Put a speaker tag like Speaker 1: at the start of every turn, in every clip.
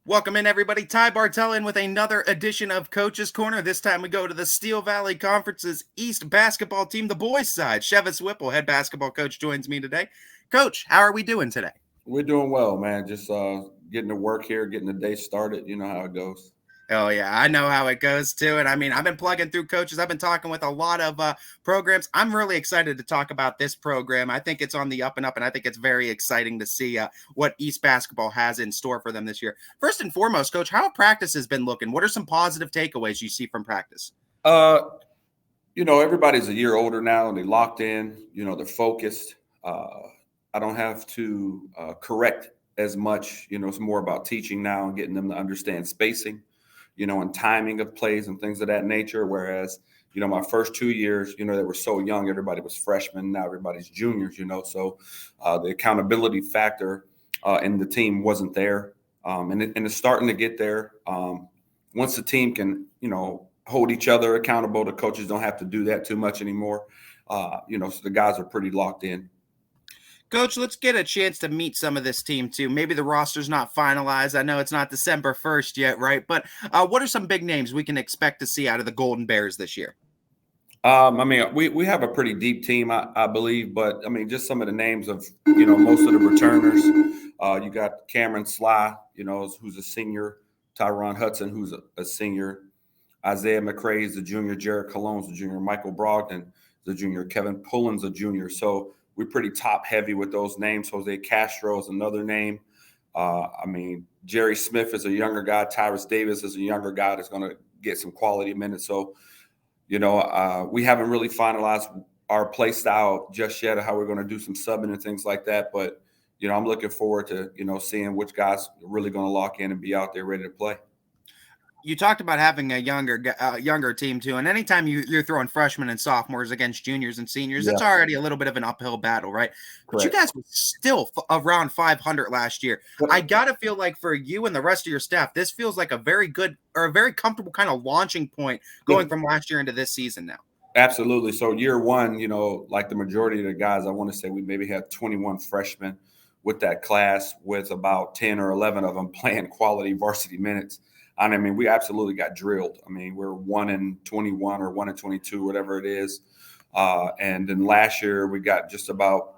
Speaker 1: Welcome in, everybody. Ty Bartell in with another edition of Coach's Corner. This time we go to the Steel Valley Conference's East basketball team, the boys' side. Chivas Whipple, head basketball coach, joins me today. Coach, how are we doing today?
Speaker 2: We're doing well, man. Just getting to work here, getting the day started. You know how it goes.
Speaker 1: Oh, yeah, I know how it goes, too. And I mean, I've been plugging through coaches. I've been talking with a lot of programs. I'm really excited to talk about this program. I think it's on the up and up, and I think it's very exciting to see what East basketball has in store for them this year. First and foremost, Coach, how have practice has been looking? What are some positive takeaways you see from practice?
Speaker 2: Uh, everybody's a year older now, and they locked in. They're focused. I don't have to correct as much. It's more about teaching now and getting them to understand spacing, and timing of plays and things of that nature. Whereas, my first 2 years, they were so young. Everybody was freshmen. Now everybody's juniors. So the accountability factor in the team wasn't there, and it's starting to get there. Once the team can, hold each other accountable, the coaches don't have to do that too much anymore. So the guys are pretty locked in.
Speaker 1: Coach, let's get a chance to meet some of this team too. Maybe the roster's not finalized. I know it's not December 1st yet, right? But what are some big names we can expect to see out of the Golden Bears this year?
Speaker 2: We have a pretty deep team, I believe, but just some of the names of, most of the returners. You got Cameron Sly, who's a senior, Tyron Hudson, who's a senior, Isaiah McCray is a junior, Jared Cologne's a junior, Michael Brogdon is a junior, Kevin Pullen's a junior. So we're pretty top heavy with those names. Jose Castro is another name. Jerry Smith is a younger guy. Tyrus Davis is a younger guy that's going to get some quality minutes. So, we haven't really finalized our play style just yet, how we're going to do some subbing and things like that. But, I'm looking forward to, seeing which guys are really going to lock in and be out there ready to play.
Speaker 1: You talked about having a younger team too, and anytime you're throwing freshmen and sophomores against juniors and seniors, it's already a little bit of an uphill battle, right? But you guys were still around 500 last year. I gotta feel like for you and the rest of your staff, this feels like a very good or a very comfortable kind of launching point going from last year into this season now.
Speaker 2: Absolutely. So year one, like the majority of the guys, I want to say we maybe had 21 freshmen with that class, with about 10 or 11 of them playing quality varsity minutes. And we absolutely got drilled. We're 1-21 or 1-22, whatever it is. And then last year we got just about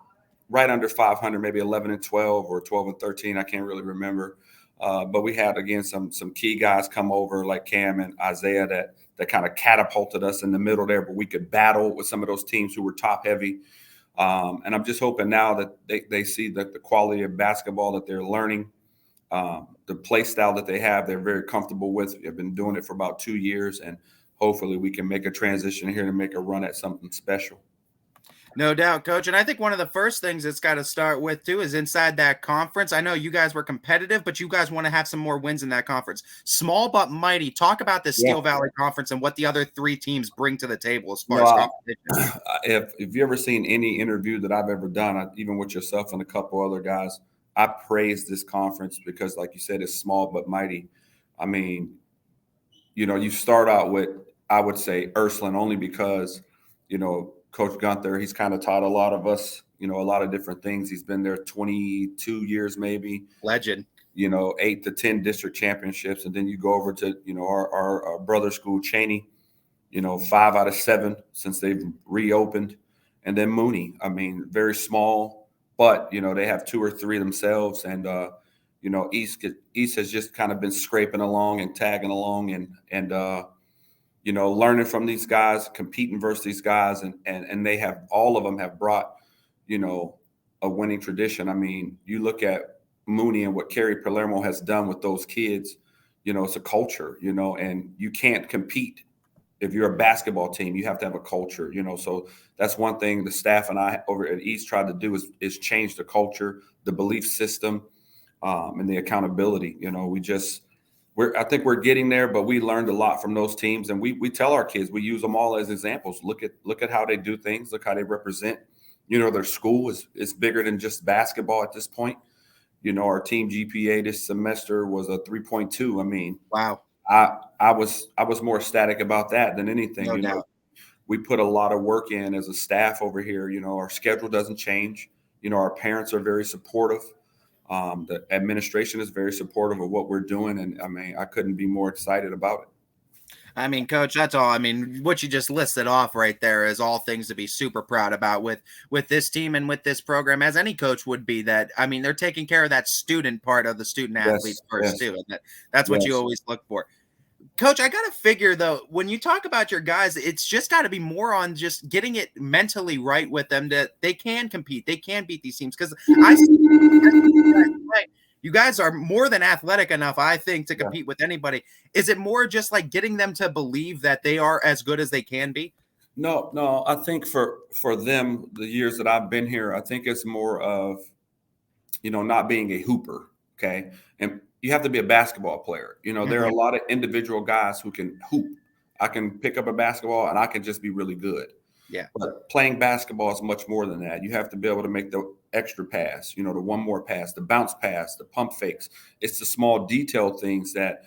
Speaker 2: right under 500, maybe 11-12 or 12-13. I can't really remember. But we had, again, some key guys come over like Cam and Isaiah that kind of catapulted us in the middle there, but we could battle with some of those teams who were top heavy. And I'm just hoping now that they see that the quality of basketball that they're learning, the play style that they have, they're very comfortable with. They've been doing it for about 2 years, and hopefully we can make a transition here and make a run at something special.
Speaker 1: No doubt, Coach. And I think one of the first things it's got to start with, too, is inside that conference. I know you guys were competitive, but you guys want to have some more wins in that conference. Small but mighty. Talk about the Steel Valley Conference and what the other three teams bring to the table as far as competition.
Speaker 2: If you ever seen any interview that I've ever done, even with yourself and a couple other guys, I praise this conference because, like you said, it's small but mighty. You start out with, I would say, Ursuline only because, Coach Gunther, he's kind of taught a lot of us, a lot of different things. He's been there 22 years maybe.
Speaker 1: Legend.
Speaker 2: 8 to 10 district championships. And then you go over to, our brother school, Cheney, 5 out of 7 since they've reopened. And then Mooney, very small, but, they have 2 or 3 themselves. And, East has just kind of been scraping along and tagging along and learning from these guys, competing versus these guys. And they have, all of them have brought, a winning tradition. You look at Mooney and what Kerry Palermo has done with those kids, it's a culture, and you can't compete. If you're a basketball team, you have to have a culture, so that's one thing the staff and I over at East tried to do is change the culture, the belief system, and the accountability. I think we're getting there, but we learned a lot from those teams, and we tell our kids, we use them all as examples. Look at how they do things, look how they represent. Their school is bigger than just basketball at this point. Our team GPA this semester was a 3.2.
Speaker 1: Wow.
Speaker 2: I was more ecstatic about that than anything.
Speaker 1: No doubt.
Speaker 2: We put a lot of work in as a staff over here. Our schedule doesn't change. Our parents are very supportive. The administration is very supportive of what we're doing, and I mean, I couldn't be more excited about it.
Speaker 1: I mean, coach, that's all. I mean, what you just listed off right there is all things to be super proud about with this team and with this program, as any coach would be. That, I mean, they're taking care of that student part of the student
Speaker 2: Yes,
Speaker 1: athletes first
Speaker 2: yes,
Speaker 1: too, and that's what you
Speaker 2: yes.
Speaker 1: always look for. Coach, I gotta figure though, when you talk about your guys, it's just got to be more on just getting it mentally right with them that they can compete, they can beat these teams. Because I see you guys are more than athletic enough, I think, to
Speaker 2: Yeah.
Speaker 1: compete with anybody. Is it more just like getting them to believe that they are as good as they can be?
Speaker 2: No. I think for them, the years that I've been here, I think it's more of, not being a hooper. Okay. And you have to be a basketball player. There are a lot of individual guys who can hoop. I can pick up a basketball and I can just be really good.
Speaker 1: Yeah.
Speaker 2: But playing basketball is much more than that. You have to be able to make the extra pass, the one more pass, the bounce pass, the pump fakes. It's the small detailed things that,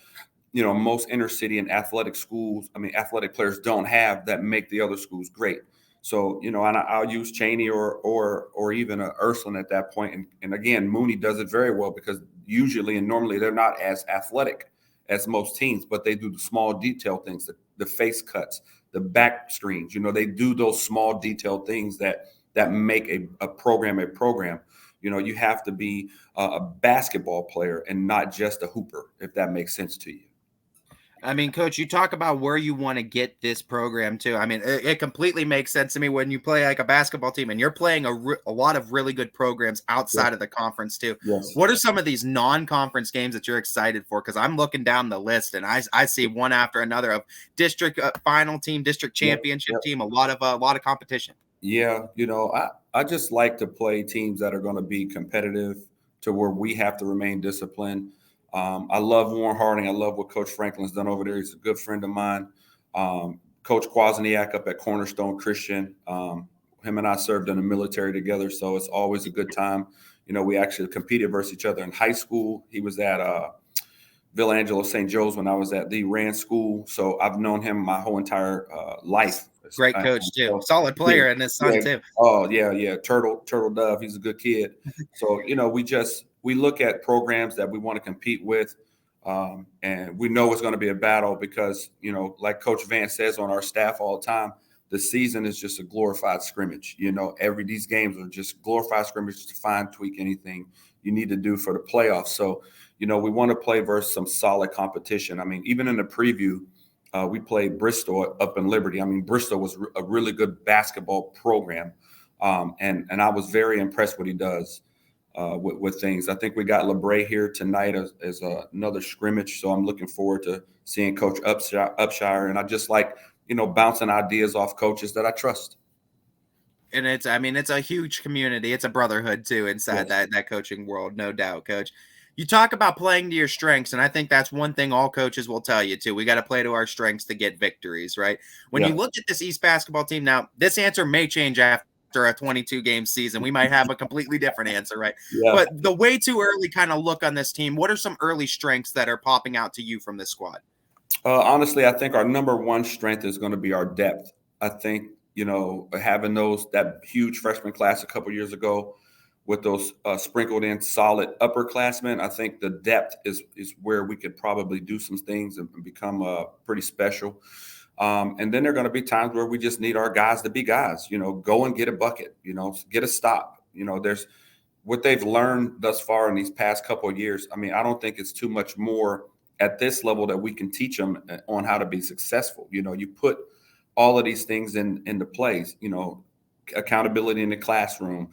Speaker 2: most inner city and athletic schools, athletic players don't have that make the other schools great. So, and I'll use Cheney or even Ursuline at that point. And again, Mooney does it very well because usually and normally they're not as athletic as most teams, but they do the small detail things, the face cuts, the back screens. They do those small detailed things that make a program a program. You have to be a basketball player and not just a hooper, if that makes sense to you.
Speaker 1: I mean, coach, you talk about where you want to get this program to. I mean, it completely makes sense to me when you play like a basketball team and you're playing a lot of really good programs outside of the conference too.
Speaker 2: Yes.
Speaker 1: What are some of these non-conference games that you're excited for? Because I'm looking down the list and I see one after another of district final team, district championship team, a lot of competition.
Speaker 2: Yeah, I just like to play teams that are going to be competitive to where we have to remain disciplined. I love Warren Harding. I love what Coach Franklin's done over there. He's a good friend of mine. Coach Kwasniak up at Cornerstone Christian. Him and I served in the military together, so it's always a good time. We actually competed versus each other in high school. He was at Villangelo St. Joe's when I was at the Rand School, so I've known him my whole entire life.
Speaker 1: Great coach too, solid player, and his son too.
Speaker 2: Oh yeah, Turtle Dove. He's a good kid. So we look at programs that we want to compete with, and we know it's going to be a battle because like Coach Vance says on our staff all the time, the season is just a glorified scrimmage. These games are just glorified scrimmages to fine tweak anything you need to do for the playoffs. So we want to play versus some solid competition. I mean, even in the preview. We played Bristol up in Liberty. I mean, Bristol was a really good basketball program, and I was very impressed what he does with things. I think we got LeBray here tonight as another scrimmage, so I'm looking forward to seeing Coach Upshire, and I just like bouncing ideas off coaches that I trust.
Speaker 1: And it's a huge community. It's a brotherhood too inside that coaching world, no doubt, Coach. You talk about playing to your strengths, and I think that's one thing all coaches will tell you too. We got to play to our strengths to get victories, right? When you look at this East basketball team now, this answer may change after a 22-game season. We might have a completely different answer, right?
Speaker 2: Yeah.
Speaker 1: But the way too early kind of look on this team, what are some early strengths that are popping out to you from this squad?
Speaker 2: Honestly, I think our number one strength is going to be our depth. I think, having that huge freshman class a couple years ago, with those sprinkled in solid upperclassmen, I think the depth is where we could probably do some things and become pretty special. And then there are going to be times where we just need our guys to be guys, go and get a bucket, get a stop. There's what they've learned thus far in these past couple of years. I mean, I don't think it's too much more at this level that we can teach them on how to be successful. You put all of these things into place, accountability in the classroom,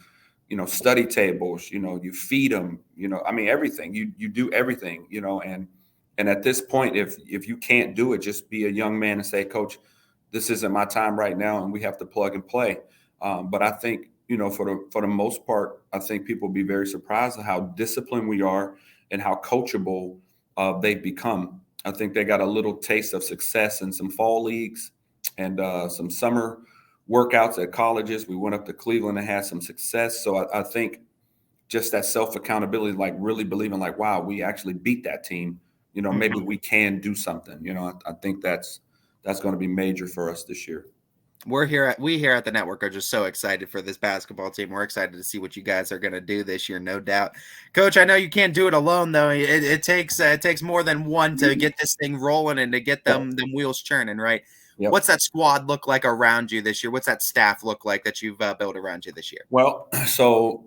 Speaker 2: study tables, you feed them, everything, you do everything, and at this point, if you can't do it, just be a young man and say, Coach, this isn't my time right now. And we have to plug and play. But I think, for the most part, I think people will be very surprised at how disciplined we are and how coachable they've become. I think they got a little taste of success in some fall leagues and some summer workouts at colleges. We went up to Cleveland and had some success. So I think just that self-accountability, like really believing like, wow, we actually beat that team. Maybe we can do something. I think that's going to be major for us this year.
Speaker 1: we here at the network are just so excited for this basketball team. We're excited to see what you guys are going to do this year, no doubt. Coach, I know you can't do it alone though. It takes more than one to get this thing rolling and to get them wheels churning, right?
Speaker 2: Yep.
Speaker 1: What's that squad look like around you this year? What's that staff look like that you've built around you this year?
Speaker 2: Well, so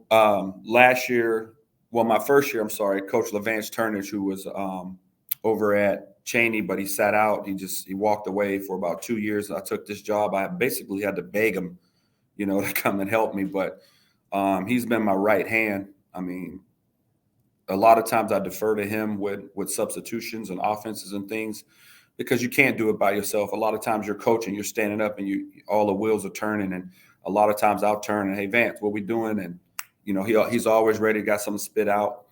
Speaker 2: last year, my first year, I'm sorry, Coach LaVance Turnage, who was over at Cheney, but he sat out. He walked away for about 2 years. I took this job. I basically had to beg him, to come and help me. But he's been my right hand. I mean, a lot of times I defer to him with substitutions and offenses and things because you can't do it by yourself. A lot of times you're coaching, you're standing up, and all the wheels are turning. And a lot of times I'll turn and, hey, Vance, what we doing? And he's always ready, got something to spit out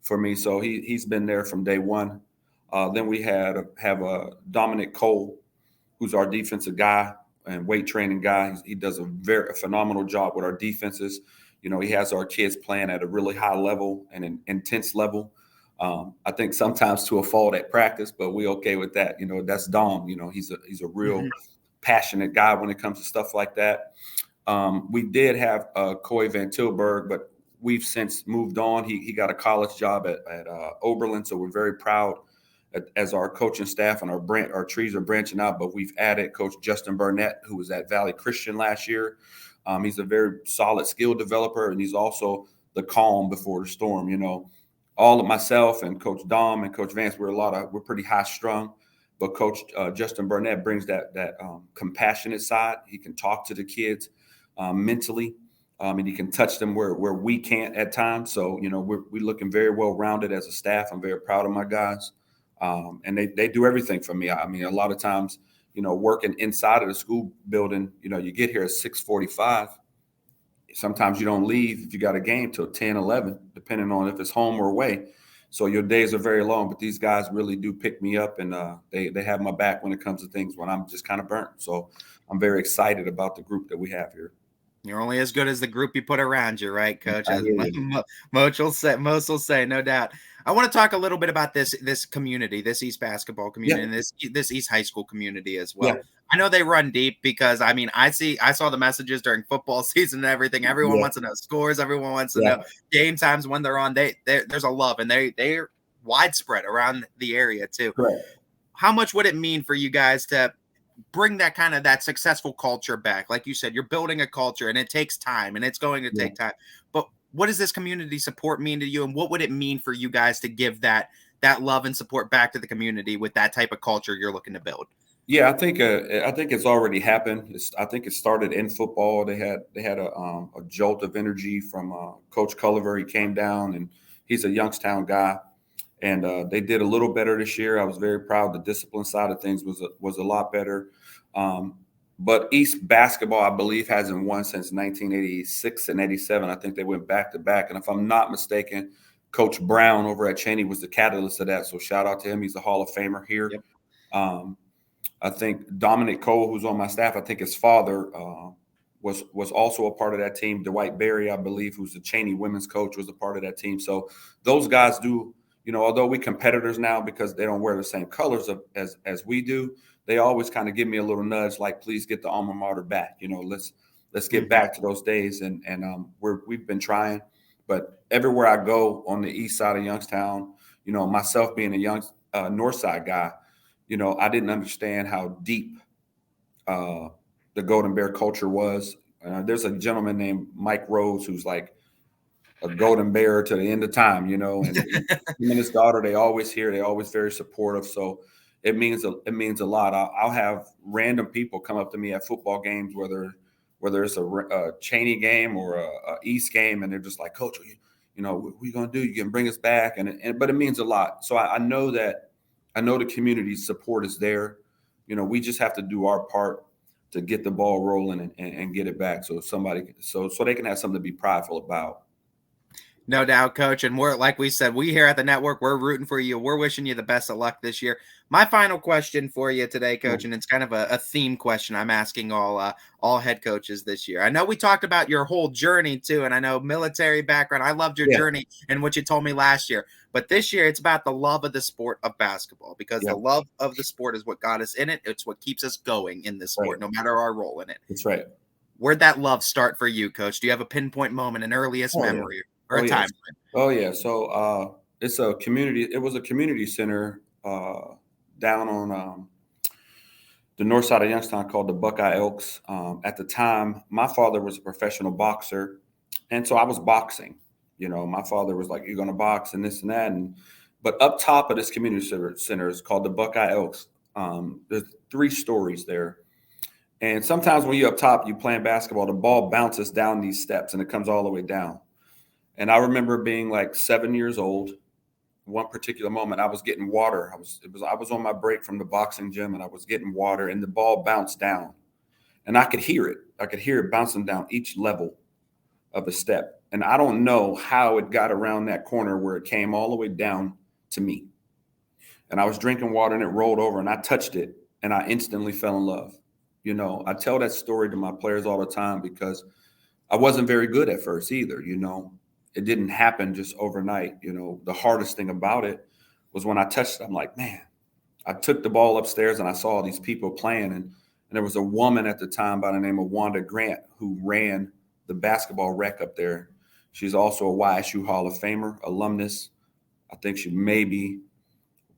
Speaker 2: for me. So he's been there from day one. Then we have a Dominic Cole, who's our defensive guy and weight training guy. He does a phenomenal job with our defenses. He has our kids playing at a really high level and an intense level. I think sometimes to a fault at practice, but we okay with that. That's Dom. He's a real passionate guy when it comes to stuff like that. We did have Coy Van Tilburg, but we've since moved on. He got a college job at Oberlin, so we're very proud as our coaching staff and our trees are branching out. But we've added Coach Justin Burnett, who was at Valley Christian last year. He's a very solid skill developer, and he's also the calm before the storm. All of myself and Coach Dom and Coach Vance, we're pretty high strung, but Coach Justin Burnett brings that compassionate side. He can talk to the kids mentally, and he can touch them where we can't at times. So we're looking very well rounded as a staff. I'm very proud of my guys, and they do everything for me. I mean, a lot of times, working inside of the school building, you get here at 6:45. Sometimes you don't leave if you got a game till 10, 11, depending on if it's home or away. So your days are very long, but these guys really do pick me up, and they have my back when it comes to things when I'm just kind of burnt. So I'm very excited about the group that we have here.
Speaker 1: You're only as good as the group you put around you, right, Coach? As most will say, no doubt. I want to talk a little bit about this community, this East basketball community, and this East high school community as well. Yeah. I know they run deep because I saw the messages during football season and everything. Everyone wants to know scores. Everyone wants to know game times when they're on. There's a love, and they're widespread around the area too.
Speaker 2: Correct.
Speaker 1: How much would it mean for you guys to bring that successful culture back? Like you said, you're building a culture and it takes time and it's going to take time. But what does this community support mean to you? And what would it mean for you guys to give that love and support back to the community with that type of culture you're looking to build?
Speaker 2: Yeah, I think it's already happened. I think it started in football. They had a jolt of energy from Coach Culliver. He came down, and he's a Youngstown guy. And they did a little better this year. I was very proud. The discipline side of things was a lot better. But East basketball, I believe, hasn't won since 1986 and 87. I think they went back to back. And if I'm not mistaken, Coach Brown over at Cheney was the catalyst of that. So shout out to him. He's a Hall of Famer here. Yep. I think Dominic Cole, who's on my staff, I think his father was also a part of that team. Dwight Berry, I believe, who's the Cheney women's coach, was a part of that team. So those guys do. Although we competitors now because they don't wear the same colors as we do, they always kind of give me a little nudge, like, please get the alma mater back. Let's get back to those days. And we've been trying, but everywhere I go on the east side of Youngstown, myself being a young north side guy, I didn't understand how deep the Golden Bear culture was. There's a gentleman named Mike Rose who's like a Golden Bear to the end of time, and him and his daughter, they always here. They always very supportive. So it means a lot. I'll have random people come up to me at football games, whether it's a Cheney game or a East game, and they're just like, Coach, what are you gonna do? You can bring us back, but it means a lot. So I know the community support is there. We just have to do our part to get the ball rolling and get it back, so they can have something to be prideful about.
Speaker 1: No doubt, Coach. And we're, like we said, we here at the network, we're rooting for you. We're wishing you the best of luck this year. My final question for you today, Coach, and it's kind of a theme question I'm asking all head coaches this year. I know we talked about your whole journey too, and I know military background. I loved your journey and what you told me last year. But this year, it's about the love of the sport of basketball, because the love of the sport is what got us in it. It's what keeps us going in this sport, no matter our role in it.
Speaker 2: That's right.
Speaker 1: Where'd that love start for you, Coach? Do you have a pinpoint moment, an earliest memory, or a time?
Speaker 2: Oh yeah. So it's a community. It was a community center down on the north side of Youngstown called the Buckeye Elks. At the time, my father was a professional boxer, and so I was boxing. You know, my father was like, "You're going to box," and this and that. But up top of this community center is called the Buckeye Elks. There's 3 stories there. And sometimes when you're up top, you playing basketball, the ball bounces down these steps and it comes all the way down. And I remember being like 7 years old. One particular moment, I was getting water. I was on my break from the boxing gym, and I was getting water, and the ball bounced down, and I could hear it. I could hear it bouncing down each level of a step, and I don't know how it got around that corner where it came all the way down to me. And I was drinking water, and it rolled over, and I touched it, and I instantly fell in love. You know, I tell that story to my players all the time because I wasn't very good at first either, you know. It didn't happen just overnight. You know, the hardest thing about it was when I touched it, I'm like, man, I took the ball upstairs and I saw these people playing. And there was a woman at the time by the name of Wanda Grant who ran the basketball rec up there. She's also a YSU Hall of Famer, alumnus. I think she maybe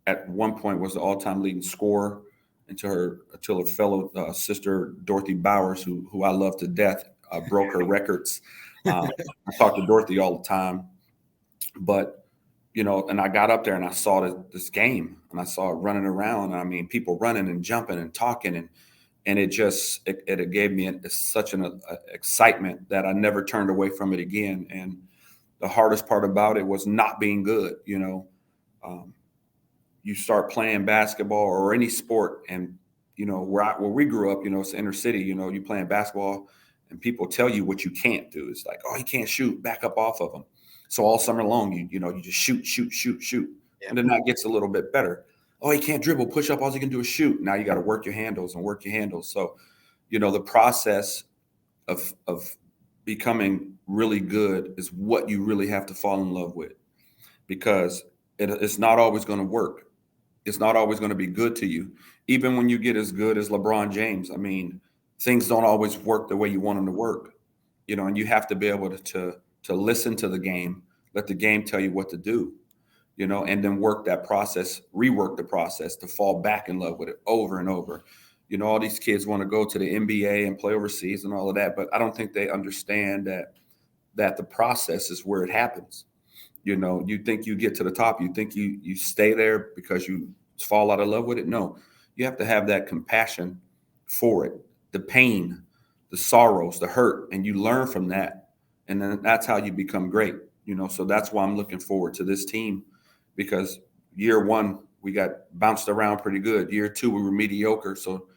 Speaker 2: at one point was the all-time leading scorer until her fellow sister, Dorothy Bowers, who I love to death, broke her records. I talk to Dorothy all the time, but, you know, and I got up there and I saw this game and I saw it running around. I mean, people running and jumping and talking, and it gave me such an excitement that I never turned away from it again. And the hardest part about it was not being good. You know, you start playing basketball or any sport, and, you know, where we grew up, you know, it's inner city, you know, you playing basketball and people tell you what you can't do. It's like, oh, he can't shoot, back up off of him. So all summer long, you just shoot. Yeah. And then that gets a little bit better. Oh, he can't dribble, push up, all he can do is shoot. Now you got to work your handles. So, you know, the process of becoming really good is what you really have to fall in love with, because it's not always going to work. It's not always going to be good to you. Even when you get as good as LeBron James, I mean, things don't always work the way you want them to work, you know, and you have to be able to listen to the game, let the game tell you what to do, you know, and then rework the process to fall back in love with it over and over. You know, all these kids want to go to the NBA and play overseas and all of that, but I don't think they understand that the process is where it happens. You know, you think you get to the top, you think you stay there because you fall out of love with it. No, you have to have that compassion for it, the pain, the sorrows, the hurt, and you learn from that. And then that's how you become great, you know. So that's why I'm looking forward to this team, because year 1, we got bounced around pretty good. Year 2, we were mediocre. So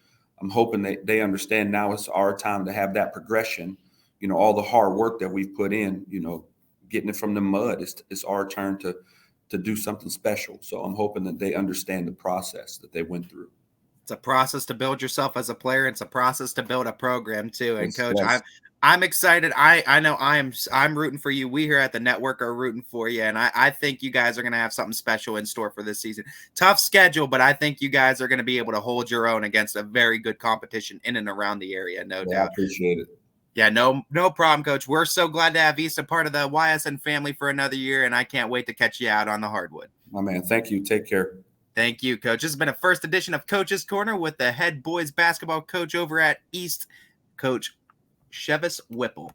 Speaker 2: I'm hoping they understand now it's our time to have that progression. You know, all the hard work that we've put in, you know, getting it from the mud, it's our turn to do something special. So I'm hoping that they understand the process that they went through.
Speaker 1: It's a process to build yourself as a player. It's a process to build a program too. And Coach,
Speaker 2: yes.
Speaker 1: I'm excited. I know I'm rooting for you. We here at the network are rooting for you. And I think you guys are going to have something special in store for this season. Tough schedule, but I think you guys are going to be able to hold your own against a very good competition in and around the area. No doubt.
Speaker 2: I appreciate it.
Speaker 1: Yeah, no problem, Coach. We're so glad to have Issa part of the YSN family for another year, and I can't wait to catch you out on the hardwood.
Speaker 2: My man, thank you. Take care.
Speaker 1: Thank you, Coach. This has been a first edition of Coach's Corner with the head boys basketball coach over at East, Coach Chivas Whipple.